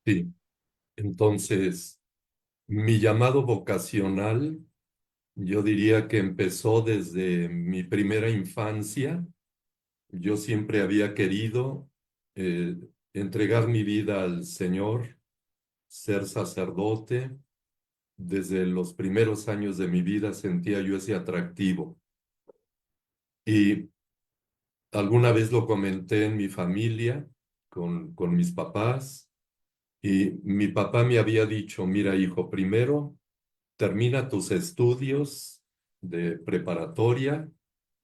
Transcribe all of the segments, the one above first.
Sí, entonces mi llamado vocacional, yo diría que empezó desde mi primera infancia. Yo siempre había querido eh, entregar mi vida al Señor, ser sacerdote. Desde los primeros años de mi vida sentía yo ese atractivo. Y alguna vez lo comenté en mi familia, con mis papás, y mi papá me había dicho, mira, hijo, primero termina tus estudios de preparatoria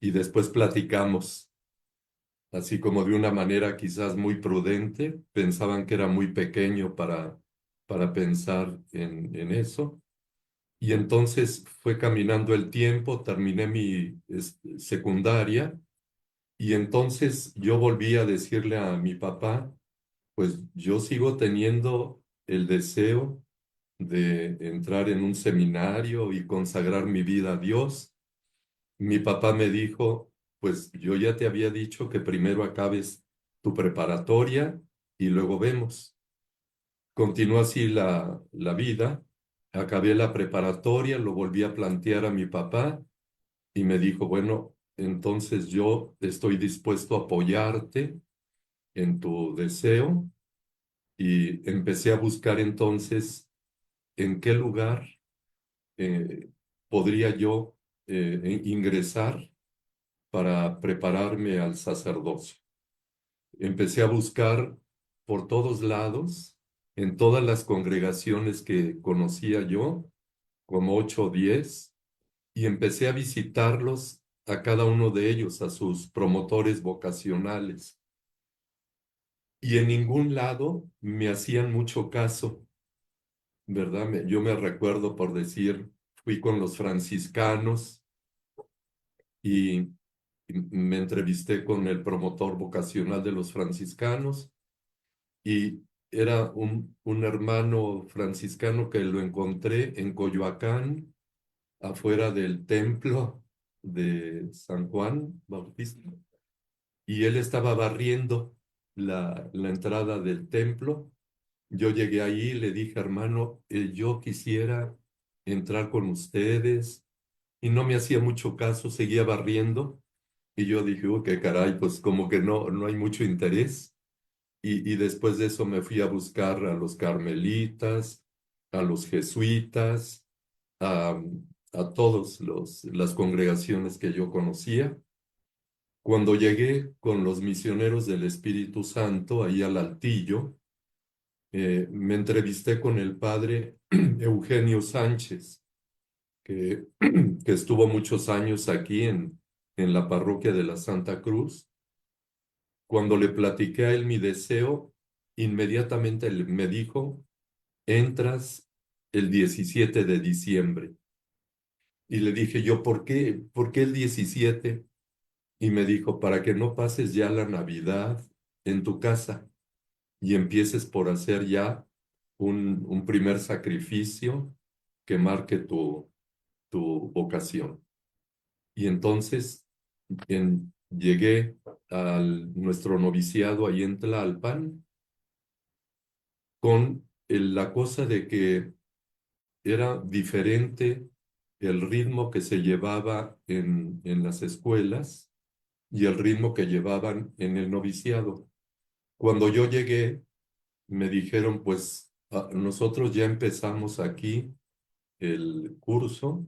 y después platicamos. Así como de una manera quizás muy prudente, pensaban que era muy pequeño para pensar en eso. Y entonces fue caminando el tiempo, terminé mi secundaria y entonces yo volví a decirle a mi papá, pues yo sigo teniendo el deseo de entrar en un seminario y consagrar mi vida a Dios. Mi papá me dijo, pues yo ya te había dicho que primero acabes tu preparatoria y luego vemos. Continuó así la vida. Acabé la preparatoria, lo volví a plantear a mi papá y me dijo, bueno, entonces yo estoy dispuesto a apoyarte en tu deseo y empecé a buscar entonces en qué lugar eh, podría yo ingresar para prepararme al sacerdocio. Empecé a buscar por todos lados, en todas las congregaciones que conocía yo, como 8 o 10, y empecé a visitarlos a cada uno de ellos, a sus promotores vocacionales. Y en ningún lado me hacían mucho caso, ¿verdad? Yo me recuerdo por decir, fui con los franciscanos y me entrevisté con el promotor vocacional de los franciscanos y era un hermano franciscano que lo encontré en Coyoacán, afuera del templo de San Juan Bautista, y él estaba barriendo la entrada del templo. Yo llegué ahí y le dije, hermano, yo quisiera entrar con ustedes, y no me hacía mucho caso, seguía barriendo, y yo dije, qué caray, pues como que no hay mucho interés. Y después de eso me fui a buscar a los carmelitas, a los jesuitas, a, a todos las congregaciones que yo conocía. Cuando llegué con los misioneros del Espíritu Santo ahí al Altillo, me entrevisté con el padre Eugenio Sánchez, que, que estuvo muchos años aquí en la parroquia de la Santa Cruz. Cuando le platiqué a él mi deseo, inmediatamente él me dijo, entras el 17 de diciembre. Y le dije yo, ¿por qué? ¿Por qué el 17? Y me dijo, para que no pases ya la Navidad en tu casa y empieces por hacer ya un primer sacrificio que marque tu vocación. Y entonces llegué a nuestro noviciado ahí en Tlalpan con la cosa de que era diferente el ritmo que se llevaba en las escuelas y el ritmo que llevaban en el noviciado. Cuando yo llegué, me dijeron, pues nosotros ya empezamos aquí el curso,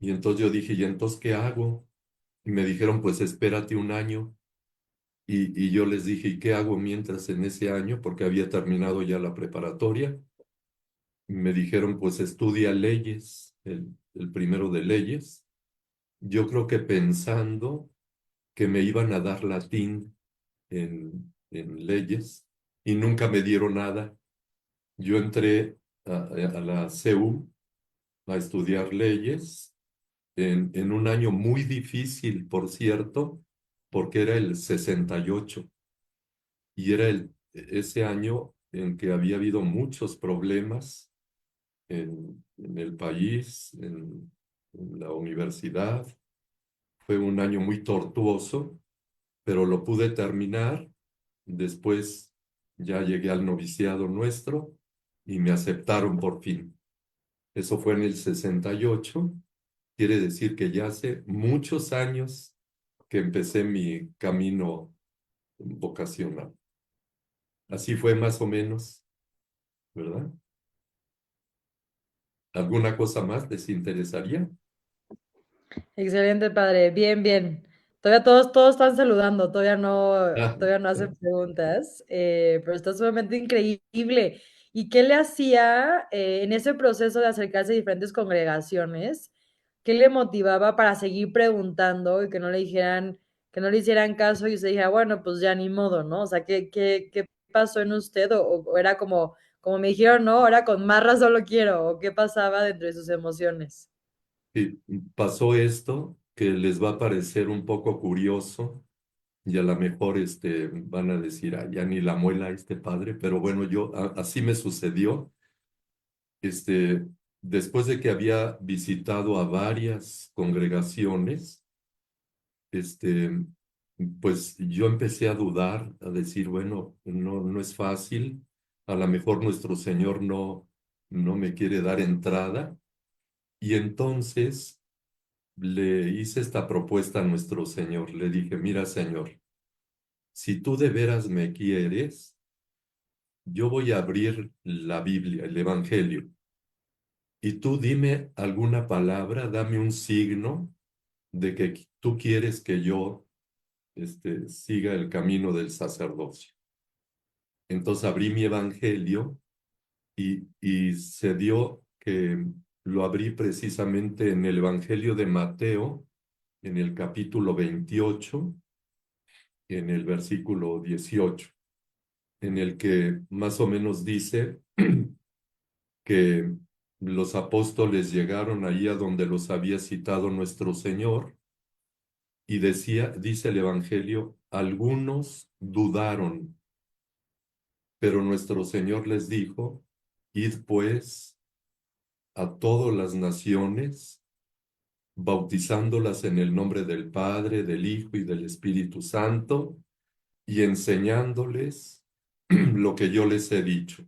y entonces yo dije, ¿y entonces qué hago? Y me dijeron, pues espérate un año. Y yo les dije, ¿y qué hago mientras en ese año? Porque había terminado ya la preparatoria. Me dijeron, pues estudia leyes, el primero de leyes. Yo creo que pensando que me iban a dar latín en leyes y nunca me dieron nada. Yo entré a la CEU a estudiar leyes en un año muy difícil, por cierto, porque era el 68 y era ese año en que había habido muchos problemas en el país, en la universidad. Fue un año muy tortuoso, pero lo pude terminar. Después Ya llegué al noviciado nuestro y me aceptaron por fin. Eso fue en el 68. Quiere decir que ya hace muchos años que empecé mi camino vocacional. Así fue más o menos, ¿verdad? ¿Alguna cosa más les interesaría? Excelente, padre. Bien, bien. Todavía todos están saludando, Ah, todavía no hacen preguntas, pero está sumamente increíble. ¿Y qué le hacía en ese proceso de acercarse a diferentes congregaciones? ¿Qué le motivaba para seguir preguntando y que no le dijeran, que no le hicieran caso y usted dijera, bueno, pues ya ni modo, ¿no? O sea, ¿qué pasó en usted? O era como me dijeron, no, ahora con más razón lo quiero, o qué pasaba dentro de sus emociones. sí, pasó esto que les va a parecer un poco curioso y a lo mejor van a decir, "Ah, ya ni la muela este padre", pero bueno, así me sucedió. Este, Después de que había visitado a varias congregaciones, este, pues yo empecé a dudar, a decir, bueno, no es fácil, a lo mejor nuestro Señor no me quiere dar entrada. Y entonces le hice esta propuesta a nuestro Señor. Le dije, mira, Señor, si tú de veras me quieres, yo voy a abrir la Biblia, el Evangelio, y tú dime alguna palabra, dame un signo de que tú quieres que yo siga el camino del sacerdocio. Entonces abrí mi Evangelio y se dio que lo abrí precisamente en el Evangelio de Mateo, en el capítulo 28, en el versículo 18, en el que más o menos dice que los apóstoles llegaron ahí a donde los había citado nuestro Señor y dice el Evangelio, algunos dudaron, pero nuestro Señor les dijo, id pues a todas las naciones, bautizándolas en el nombre del Padre, del Hijo y del Espíritu Santo, y enseñándoles lo que yo les he dicho.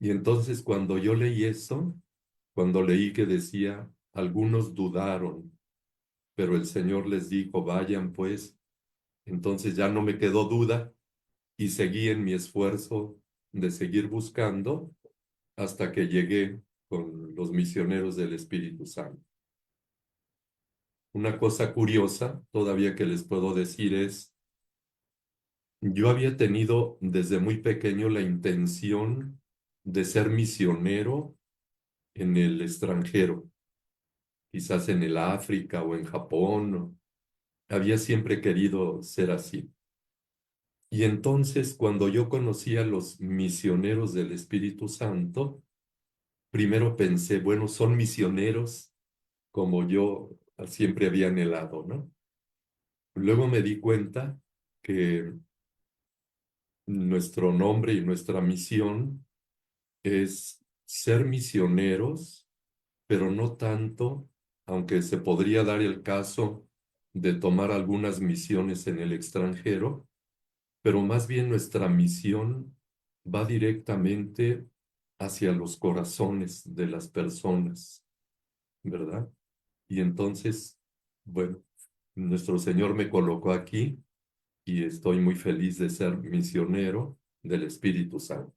Y entonces cuando yo leí eso, cuando leí que decía, algunos dudaron, pero el Señor les dijo, vayan pues, entonces ya no me quedó duda y seguí en mi esfuerzo de seguir buscando hasta que llegué con los misioneros del Espíritu Santo. Una cosa curiosa todavía que les puedo decir es, yo había tenido desde muy pequeño la intención de ser misionero en el extranjero, quizás en el África o en Japón. Había siempre querido ser así. Y entonces, cuando yo conocí a los misioneros del Espíritu Santo, primero pensé, bueno, son misioneros como yo siempre había anhelado, ¿no? Luego me di cuenta que nuestro nombre y nuestra misión es ser misioneros, pero no tanto, aunque se podría dar el caso de tomar algunas misiones en el extranjero, pero más bien nuestra misión va directamente hacia los corazones de las personas, ¿verdad? Y entonces, bueno, nuestro Señor me colocó aquí y estoy muy feliz de ser misionero del Espíritu Santo.